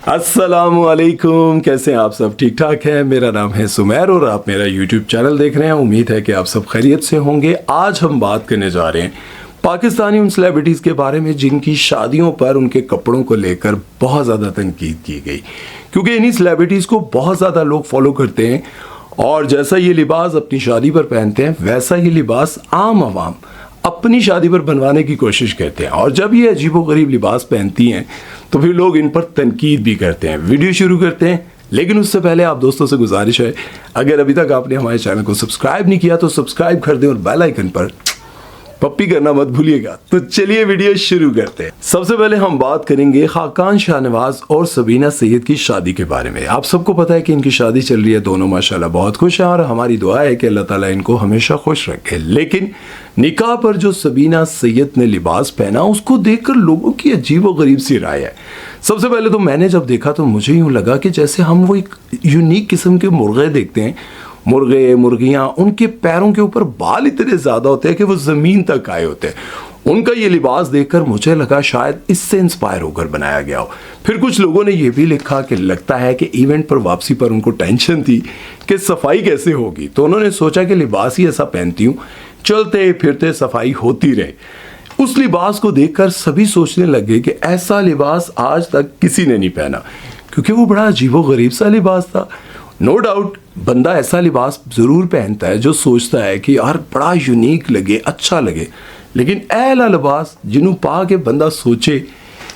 अस्सलामुअलैकुम, कैसे हैं आप सब? ठीक ठाक हैं। मेरा नाम है सुमैर और आप मेरा यूट्यूब चैनल देख रहे हैं। उम्मीद है कि आप सब खैरियत से होंगे। आज हम बात करने जा रहे हैं पाकिस्तानी उन सेलिब्रिटीज़ के बारे में जिनकी शादियों पर उनके कपड़ों को लेकर बहुत ज़्यादा तनकीद की गई, क्योंकि इन्हीं सेलिब्रिटीज़ को बहुत ज़्यादा लोग फॉलो करते हैं और जैसा ये लिबास अपनी शादी पर पहनते हैं वैसा ये लिबास आम आवाम अपनी शादी पर बनवाने की कोशिश करते हैं। और जब ये अजीबोगरीब लिबास पहनती हैं तो फिर लोग इन पर तनकीद भी करते हैं। वीडियो शुरू करते हैं, लेकिन उससे पहले आप दोस्तों से गुजारिश है, अगर अभी तक आपने हमारे चैनल को सब्सक्राइब नहीं किया तो सब्सक्राइब कर दें और बेल आइकन पर पप्पी करना मत भूलिएगा। तो चलिए वीडियो शुरू करते हैं। सबसे पहले हम बात करेंगे खाकान शाहनवाज और सबीना सैयद की शादी के बारे में। आप सबको पता है कि इनकी शादी चल रही है, दोनों माशाल्लाह बहुत खुश हैं और हमारी दुआ है कि अल्लाह ताला इनको हमेशा खुश रखे। लेकिन निकाह पर जो सबीना सैयद ने लिबास पहना उसको देखकर लोगों की अजीब व गरीब सी राय है। सबसे पहले तो मैंने जब देखा तो मुझे यूँ लगा कि जैसे हम वो एक यूनिक किस्म के मुर्गे देखते हैं, मुर्गे मुर्गियाँ, उनके पैरों के ऊपर बाल इतने ज़्यादा होते हैं कि वो ज़मीन तक आए होते हैं। उनका ये लिबास देखकर मुझे लगा शायद इससे इंस्पायर होकर बनाया गया हो। फिर कुछ लोगों ने ये भी लिखा कि लगता है कि इवेंट पर वापसी पर उनको टेंशन थी कि सफाई कैसे होगी, तो उन्होंने सोचा कि लिबास ही ऐसा पहनती हूँ, चलते फिरते सफाई होती रहे। उस लिबास को देखकर सभी सोचने लगे कि ऐसा लिबास आज तक किसी ने नहीं पहना, क्योंकि वो बड़ा अजीबोगरीब सा लिबास था। नो डाउट बंदा ऐसा लिबास ज़रूर पहनता है जो सोचता है कि यार बड़ा यूनिक लगे, अच्छा लगे, लेकिन ऐला लिबास जिन्हों पा के बंदा सोचे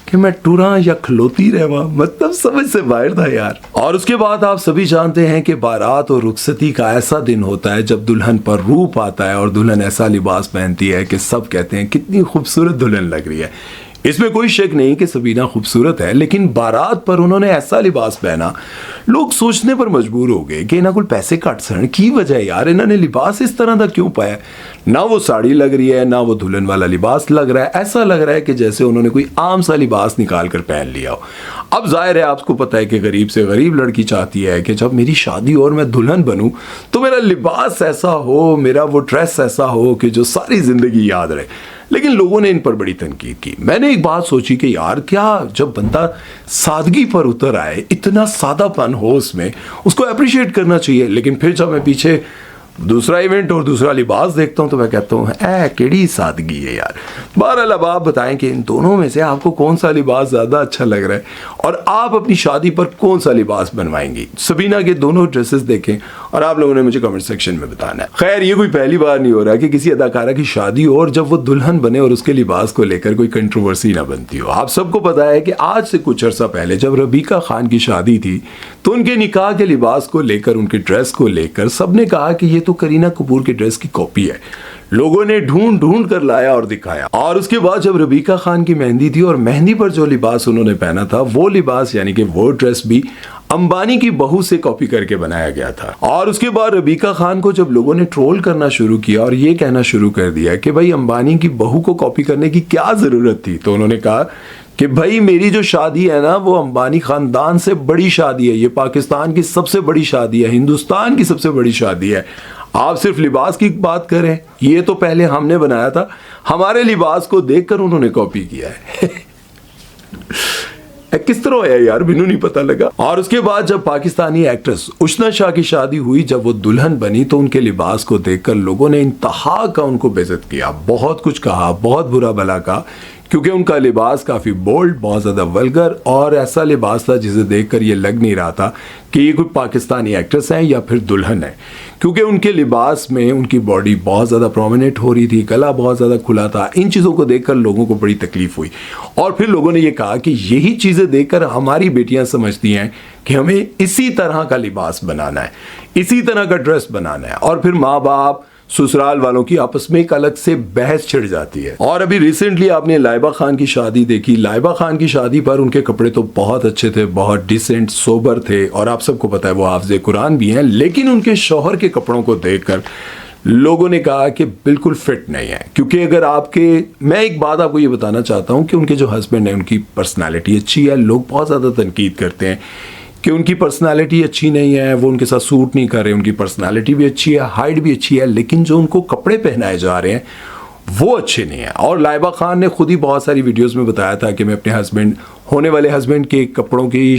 कि मैं टुरा या खलोती रहवा, मतलब समझ से बाहर था यार। और उसके बाद आप सभी जानते हैं कि बारात और रुखसती का ऐसा दिन होता है जब दुल्हन पर रूप आता है और दुल्हन ऐसा लिबास पहनती है कि सब कहते हैं कितनी खूबसूरत दुल्हन लग रही है। इसमें कोई शक नहीं कि सबीना खूबसूरत है, लेकिन बारात पर उन्होंने ऐसा लिबास पहना, लोग सोचने पर मजबूर हो गए कि इन्हें कोई पैसे कट सन की वजह यार, इन्होंने लिबास इस तरह का क्यों पाया। ना वो साड़ी लग रही है, ना वो दुल्हन वाला लिबास लग रहा है, ऐसा लग रहा है कि जैसे उन्होंने कोई आम सा लिबास निकाल कर पहन लिया हो। अब जाहिर है आपको पता है कि गरीब से गरीब लड़की चाहती है कि जब मेरी शादी हो और मैं दुल्हन बनूं तो मेरा लिबास ऐसा हो, मेरा वो ड्रेस ऐसा हो कि जो सारी जिंदगी याद रहे। लेकिन लोगों ने इन पर बड़ी तनकीद की। मैंने एक बात सोची कि यार क्या जब बंदा सादगी पर उतर आए, इतना सादापन हो उसमें, उसको अप्रिशिएट करना चाहिए। लेकिन फिर जब मैं पीछे दूसरा इवेंट और दूसरा लिबास देखता हूं तो मैं कहता हूं केड़ी सादगी है यार। बहरहाल अब आप बताएं कि इन दोनों में से आपको कौन सा लिबास ज़्यादा अच्छा लग रहा है और आप अपनी शादी पर कौन सा लिबास बनवाएंगी। सबीना के दोनों ड्रेसेस देखें और आप लोगों ने मुझे कमेंट सेक्शन में बताना है। खैर ये कोई पहली बार नहीं हो रहा कि किसी अदाकारा की शादी हो और जब वो दुल्हन बने और उसके लिबास को लेकर कोई कंट्रोवर्सी ना बनती हो। आप सबको पता है कि आज से कुछ अर्सा पहले जब रबीका खान की शादी थी तो उनके निकाह के लिबास को लेकर, उनके ड्रेस को लेकर सबने कहा कि ये तो करीना कपूर की ड्रेस की कॉपी है। लोगों ने ढूंढ ढूंढ कर लाया और दिखाया। और उसके बाद जब रबीका खान की मेहंदी थी और मेहंदी पर जो लिबास उन्होंने पहना था वो लिबास यानी कि वो ड्रेस भी अंबानी की बहू से कॉपी करके बनाया गया था। और उसके बाद रबीका खान को जब लोगों ने ट्रोल करना शुरू किया और ये कहना शुरू कर दिया कि भाई अंबानी की बहू को कॉपी करने की क्या जरूरत थी, तो उन्होंने कहा कि भाई मेरी जो शादी है ना वो अंबानी खानदान से बड़ी शादी है, ये पाकिस्तान की सबसे बड़ी शादी है, हिंदुस्तान की सबसे बड़ी शादी है। आप सिर्फ लिबास की बात करें, ये तो पहले हमने बनाया था, हमारे लिबास को देखकर उन्होंने कॉपी किया है। किस तरह है यार, बिन्नू नहीं पता लगा। और उसके बाद जब पाकिस्तानी एक्ट्रेस उशना शाह की शादी हुई, जब वो दुल्हन बनी तो उनके लिबास को देखकर लोगों ने इंतहा का उनको बेइज्जत किया, बहुत कुछ कहा, बहुत बुरा भला कहा, क्योंकि उनका लिबास काफ़ी बोल्ड, बहुत ज़्यादा वल्गर और ऐसा लिबास था जिसे देखकर ये लग नहीं रहा था कि ये कोई पाकिस्तानी एक्ट्रेस है या फिर दुल्हन है, क्योंकि उनके लिबास में उनकी बॉडी बहुत ज़्यादा प्रोमिनेंट हो रही थी, गला बहुत ज़्यादा खुला था। इन चीज़ों को देखकर लोगों को बड़ी तकलीफ हुई और फिर लोगों ने ये कहा कि यही चीज़ें देखकर हमारी बेटियाँ समझती हैं कि हमें इसी तरह का लिबास बनाना है, इसी तरह का ड्रेस बनाना है। और फिर माँ बाप ससुराल वालों की आपस में एक अलग से बहस छिड़ जाती है। और अभी रिसेंटली आपने लाइबा खान की शादी देखी। लाइबा खान की शादी पर उनके कपड़े तो बहुत अच्छे थे, बहुत डिसेंट सोबर थे और आप सबको पता है वो हाफिज़े कुरान भी हैं, लेकिन उनके शौहर के कपड़ों को देखकर लोगों ने कहा कि बिल्कुल फिट नहीं है। क्योंकि अगर मैं एक बात आपको ये बताना चाहता हूँ कि उनके जो हस्बैंड है उनकी पर्सनैलिटी अच्छी है। लोग बहुत ज़्यादा तनकीद करते हैं कि उनकी पर्सनालिटी अच्छी नहीं है, वो उनके साथ सूट नहीं कर रहे। उनकी पर्सनालिटी भी अच्छी है, हाइट भी अच्छी है, लेकिन जो उनको कपड़े पहनाए जा रहे हैं वो अच्छे नहीं है। और लाइबा खान ने खुद ही बहुत सारी वीडियोस में बताया था कि मैं अपने हस्बैंड होने वाले हस्बैंड के कपड़ों की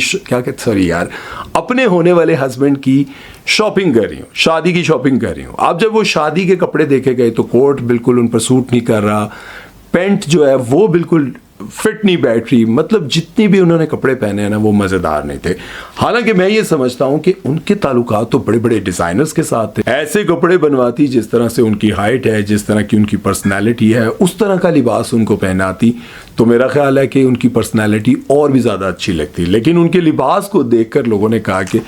अपने होने वाले हस्बैंड की शॉपिंग कर रही हूँ, शादी की शॉपिंग कर रही हूँ। अब जब वो शादी के कपड़े देखे गए तो कोट बिल्कुल उन पर सूट नहीं कर रहा, पैंट जो है वो बिल्कुल फिट नहीं बैठ रही, मतलब जितनी भी उन्होंने कपड़े पहने हैं ना वो मज़ेदार नहीं थे। हालांकि मैं ये समझता हूं कि उनके ताल्लुकात तो बड़े बड़े डिज़ाइनर्स के साथ थे। ऐसे कपड़े बनवाती जिस तरह से उनकी हाइट है, जिस तरह की उनकी पर्सनैलिटी है, उस तरह का लिबास उनको पहनाती तो मेरा ख्याल है कि उनकी पर्सनैलिटी और भी ज़्यादा अच्छी लगती। लेकिन उनके लिबास को देखकर लोगों ने कहा कि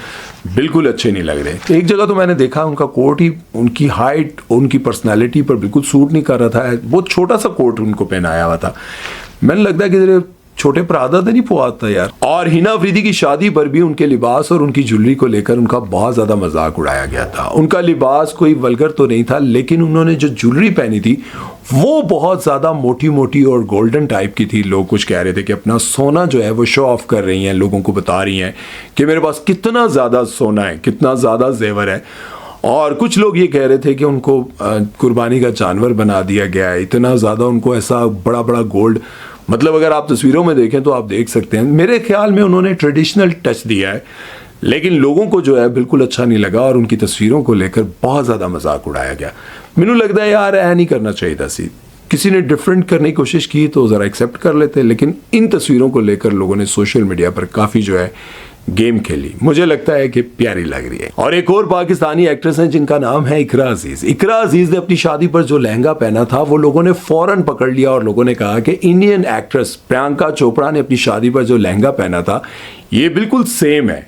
बिल्कुल अच्छे नहीं लग रहे। एक जगह तो मैंने देखा उनका कोट ही उनकी हाइट, उनकी पर्सनैलिटी पर बिल्कुल सूट नहीं कर रहा था। बहुत छोटा सा कोट उनको पहनाया हुआ था। मैंने लगता है कि तेरे छोटे पर आदत नहीं पुआता यार। और हिना अफरीदी की शादी पर भी उनके लिबास और उनकी ज्वेलरी को लेकर उनका बहुत ज़्यादा मजाक उड़ाया गया था। उनका लिबास कोई वल्गर तो नहीं था, लेकिन उन्होंने जो ज्वेलरी पहनी थी वो बहुत ज़्यादा मोटी मोटी और गोल्डन टाइप की थी। लोग कुछ कह रहे थे कि अपना सोना जो है वो शो ऑफ कर रही हैं, लोगों को बता रही हैं कि मेरे पास कितना ज़्यादा सोना है, कितना ज़्यादा जेवर है। और कुछ लोग ये कह रहे थे कि उनको कुर्बानी का जानवर बना दिया गया है, इतना ज़्यादा उनको ऐसा बड़ा बड़ा गोल्ड, मतलब अगर आप तस्वीरों में देखें तो आप देख सकते हैं। मेरे ख्याल में उन्होंने ट्रेडिशनल टच दिया है, लेकिन लोगों को जो है बिल्कुल अच्छा नहीं लगा और उनकी तस्वीरों को लेकर बहुत ज़्यादा मजाक उड़ाया गया। मैनू लगता है यार ऐ नहीं करना चाहिए था सी, किसी ने डिफरेंट करने की कोशिश की तो ज़रा एक्सेप्ट कर लेते, लेकिन इन तस्वीरों को लेकर लोगों ने सोशल मीडिया पर काफ़ी जो है गेम खेली। मुझे लगता है कि प्यारी लग रही है। और एक और पाकिस्तानी एक्ट्रेस हैं जिनका नाम है इकरा अजीज। इकरा अजीज ने अपनी शादी पर जो लहंगा पहना था वो लोगों ने फौरन पकड़ लिया और लोगों ने कहा कि इंडियन एक्ट्रेस प्रियंका चोपड़ा ने अपनी शादी पर जो लहंगा पहना था ये बिल्कुल सेम है।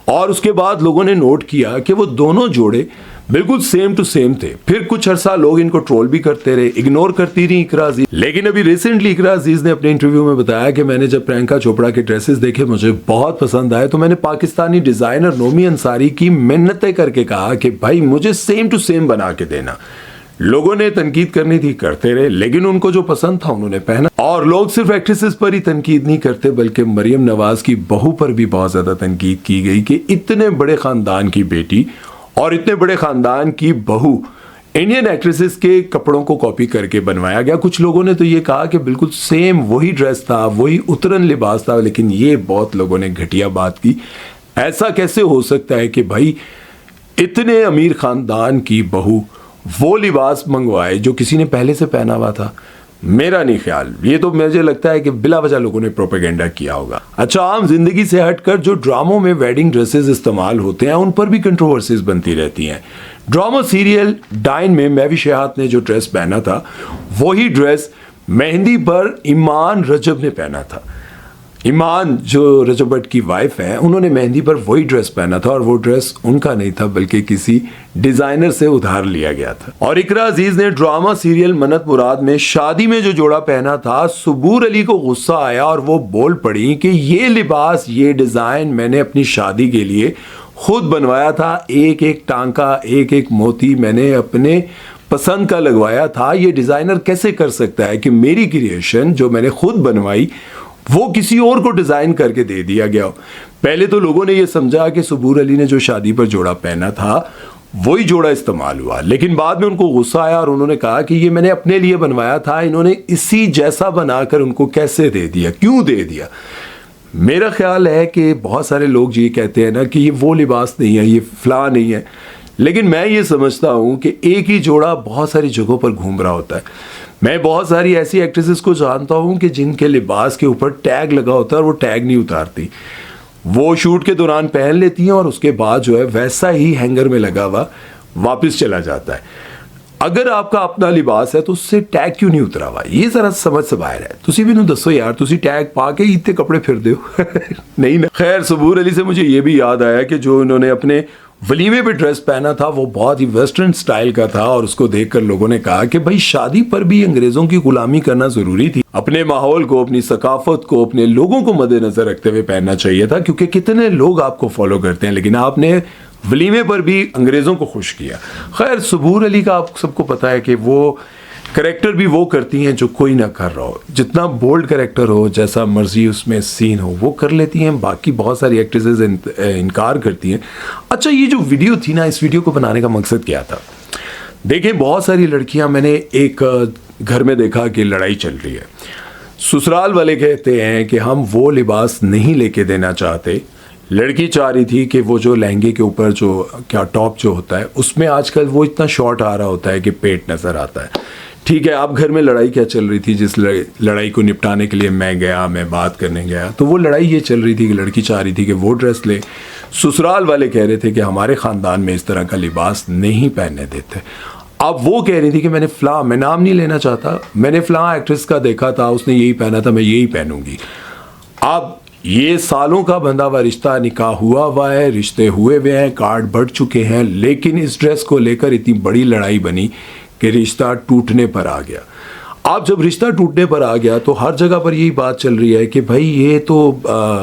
और उसके बाद लोगों ने नोट किया कि वो दोनों जोड़े बिल्कुल सेम टू सेम थे। फिर कुछ अरसा लोग इनको ट्रोल भी करते रहे, इग्नोर करती रही इकरा अजीज। लेकिन अभी रिसेंटली इकरा अजीज ने अपने इंटरव्यू में बताया कि मैंने जब प्रियंका चोपड़ा के ड्रेसेस देखे मुझे बहुत पसंद आए, तो मैंने पाकिस्तानी डिजाइनर नोमी अंसारी की मिन्नतें करके कहा कि भाई मुझे सेम टू सेम बना के देना। लोगों ने तनकीद करनी थी, करते रहे, लेकिन उनको जो पसंद था उन्होंने पहना। और लोग सिर्फ एक्ट्रेसेस पर ही तनकीद नहीं करते बल्कि मरियम नवाज की बहू पर भी बहुत ज्यादा तनकीद की गई कि इतने बड़े खानदान की बेटी और इतने बड़े खानदान की बहू इंडियन एक्ट्रेसेस के कपड़ों को कॉपी करके बनवाया गया। कुछ लोगों ने तो ये कहा कि बिल्कुल सेम वही ड्रेस था, वही उतरन लिबास था, लेकिन ये बहुत लोगों ने घटिया बात की। ऐसा कैसे हो सकता है कि भाई इतने अमीर खानदान की बहू वो लिबास मंगवाए जो किसी ने पहले से पहना हुआ था? मेरा नहीं ख्याल, ये तो मुझे लगता है कि बिला वजह लोगों ने प्रोपेगेंडा किया होगा। अच्छा, आम जिंदगी से हटकर जो ड्रामों में वेडिंग ड्रेसेस इस्तेमाल होते हैं उन पर भी कंट्रोवर्सीज बनती रहती हैं। ड्रामा सीरियल डाइन में महवी शहात ने जो ड्रेस पहना था वही ड्रेस मेहंदी पर ईमान रजब ने पहना था। ईमान जो रजब भट्ट की वाइफ है उन्होंने मेहंदी पर वही ड्रेस पहना था और वो ड्रेस उनका नहीं था बल्कि किसी डिजाइनर से उधार लिया गया था। और इकरा अजीज ने ड्रामा सीरियल मन्नत मुराद में शादी में जो जोड़ा पहना था, सुबूर अली को गुस्सा आया और वो बोल पड़ी कि ये लिबास, ये डिजाइन मैंने अपनी शादी के लिए खुद बनवाया था। एक एक टांका, एक एक मोती मैंने अपने पसंद का लगवाया था। ये डिजाइनर कैसे कर सकता है कि मेरी क्रिएशन जो मैंने खुद बनवाई वो किसी और को डिजाइन करके दे दिया गया हो। पहले तो लोगों ने यह समझा कि सुबूर अली ने जो शादी पर जोड़ा पहना था वही जोड़ा इस्तेमाल हुआ, लेकिन बाद में उनको गुस्सा आया और उन्होंने कहा कि ये मैंने अपने लिए बनवाया था, इन्होंने इसी जैसा बनाकर उनको कैसे दे दिया, क्यों दे दिया। मेरा ख्याल है कि बहुत सारे लोग ये कहते हैं ना कि ये वो लिबास नहीं है, ये फला नहीं है, लेकिन मैं ये समझता हूँ कि एक ही जोड़ा बहुत सारी जगहों पर घूम रहा होता है। मैं बहुत सारी ऐसी एक्ट्रेसेस को जानता हूँ कि जिनके लिबास के ऊपर टैग लगा होता है और वो टैग नहीं उतारती, वो शूट के दौरान पहन लेती हैं और उसके बाद जो है वैसा ही हैंगर में लगा हुआ वापस चला जाता है। अगर आपका अपना लिबास है तो उससे टैग क्यों नहीं उतरा हुआ, ये जरा समझ से बाहर है। तुसी भी नहीं दसो यार, तुसी टैग पा के इतने कपड़े फिर दो नहीं ना। खैर, सुबूर अली से मुझे ये भी याद आया कि जो इन्होंने अपने वलीमे पे ड्रेस पहना था वो बहुत ही वेस्टर्न स्टाइल का था और उसको देखकर लोगों ने कहा कि भाई शादी पर भी अंग्रेजों की गुलामी करना जरूरी थी, अपने माहौल को, अपनी सकाफत को, अपने लोगों को मद्देनजर रखते हुए पहनना चाहिए था, क्योंकि कितने लोग आपको फॉलो करते हैं, लेकिन आपने वलीमे पर भी अंग्रेजों को खुश किया। खैर, सुबूर अली का आप सबको पता है कि वो करेक्टर भी वो करती हैं जो कोई ना कर रहा हो, जितना बोल्ड करेक्टर हो, जैसा मर्जी उसमें सीन हो, वो कर लेती हैं। बाकी बहुत सारी एक्ट्रेसेस इनकार करती हैं। अच्छा, ये जो वीडियो थी ना, इस वीडियो को बनाने का मकसद क्या था? देखिए, बहुत सारी लड़कियां, मैंने एक घर में देखा कि लड़ाई चल रही है। ससुराल वाले कहते हैं कि हम वो लिबास नहीं लेके देना चाहते। लड़की चाह रही थी कि वो जो लहंगे के ऊपर जो क्या टॉप जो होता है उसमें आजकल वो इतना शॉर्ट आ रहा होता है कि पेट नज़र आता है। ठीक है, अब घर में लड़ाई क्या चल रही थी, जिस लड़ाई को निपटाने के लिए मैं बात करने गया, तो वो लड़ाई ये चल रही थी कि लड़की चाह रही थी कि वो ड्रेस ले। ससुराल वाले कह रहे थे कि हमारे ख़ानदान में इस तरह का लिबास नहीं पहनने देते। अब वो कह रही थी कि मैं नाम नहीं लेना चाहता, मैंने फ़लाँ एक्ट्रेस का देखा था, उसने यही पहना था, मैं यही पहनूंगी। अब ये सालों का बंधा हुआ रिश्ता, निकाह हुआ है, रिश्ते हुए हैं, कार्ड बढ़ चुके हैं, लेकिन इस ड्रेस को लेकर इतनी बड़ी लड़ाई बनी कि रिश्ता टूटने पर आ गया। अब जब रिश्ता टूटने पर आ गया तो हर जगह पर यही बात चल रही है कि भाई ये तो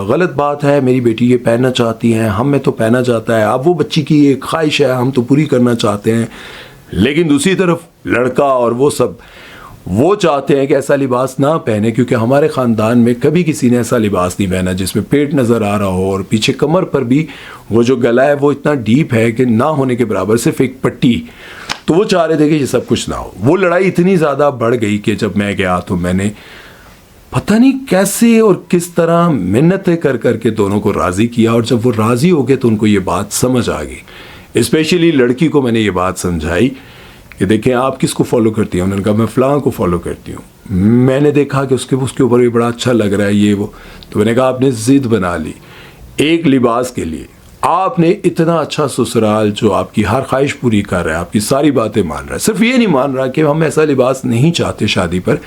गलत बात है, मेरी बेटी ये पहनना चाहती हैं, हमें तो पहनना चाहता है, अब वो बच्ची की ये ख्वाहिश है, हम तो पूरी करना चाहते हैं। लेकिन दूसरी तरफ लड़का और वो सब वो चाहते हैं कि ऐसा लिबास ना पहने, क्योंकि हमारे ख़ानदान में कभी किसी ने ऐसा लिबास नहीं पहना जिसमें पेट नज़र आ रहा हो और पीछे कमर पर भी वो जो गला है वो इतना डीप है कि ना होने के बराबर, सिर्फ एक पट्टी। तो वो चाह रहे थे कि ये सब कुछ ना हो। वो लड़ाई इतनी ज़्यादा बढ़ गई कि जब मैं गया तो मैंने पता नहीं कैसे और किस तरह मिन्नतें कर करके दोनों को राज़ी किया, और जब वो राज़ी हो गए तो उनको ये बात समझ आ गई। स्पेशली लड़की को मैंने ये बात समझाई कि देखें आप किसको फॉलो करती हैं। उन्होंने कहा मैं फ़लाँ को फॉलो करती हूँ। मैंने देखा कि उसके ऊपर भी बड़ा अच्छा लग रहा है ये वो, तो मैंने कहा आपने ज़िद बना ली एक लिबास के लिए। आपने इतना अच्छा ससुराल जो आपकी हर ख्वाहिश पूरी कर रहा है, आपकी सारी बातें मान रहा है, सिर्फ ये नहीं मान रहा कि हम ऐसा लिबास नहीं चाहते शादी पर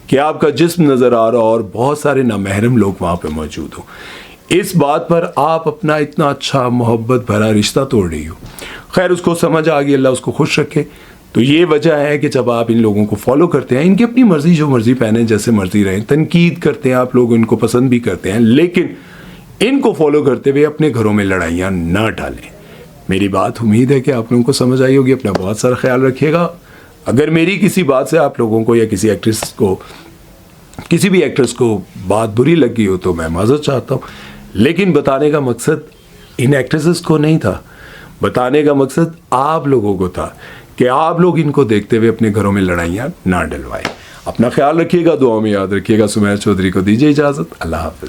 कि आपका जिस्म नज़र आ रहा हो और बहुत सारे नामहरम लोग वहाँ पे मौजूद हो। इस बात पर आप अपना इतना अच्छा मोहब्बत भरा रिश्ता तोड़ रही हो। खैर उसको समझ आ गई, अल्लाह उसको खुश रखे। तो ये वजह है कि जब आप इन लोगों को फॉलो करते हैं, इनकी अपनी मर्ज़ी, जो मर्ज़ी पहने, जैसे मर्ज़ी रहें, तनकीद करते हैं आप लोग, इनको पसंद भी करते हैं, लेकिन इनको फॉलो करते हुए अपने घरों में लड़ाइयाँ ना डालें। मेरी बात उम्मीद है कि आप लोगों को समझ आई होगी। अपना बहुत सारा ख्याल रखिएगा। अगर मेरी किसी बात से आप लोगों को या किसी भी एक्ट्रेस को बात बुरी लगी हो तो मैं माज़रत चाहता हूँ, लेकिन बताने का मकसद इन एक्ट्रेसेस को नहीं था, बताने का मकसद आप लोगों को था कि आप लोग इनको देखते हुए अपने घरों में लड़ाइयाँ ना डलवाएं। अपना ख्याल रखिएगा, दुआ में याद रखिएगा। सुमैर चौधरी को दीजिए इजाज़त। अल्लाह हाफ़िज़।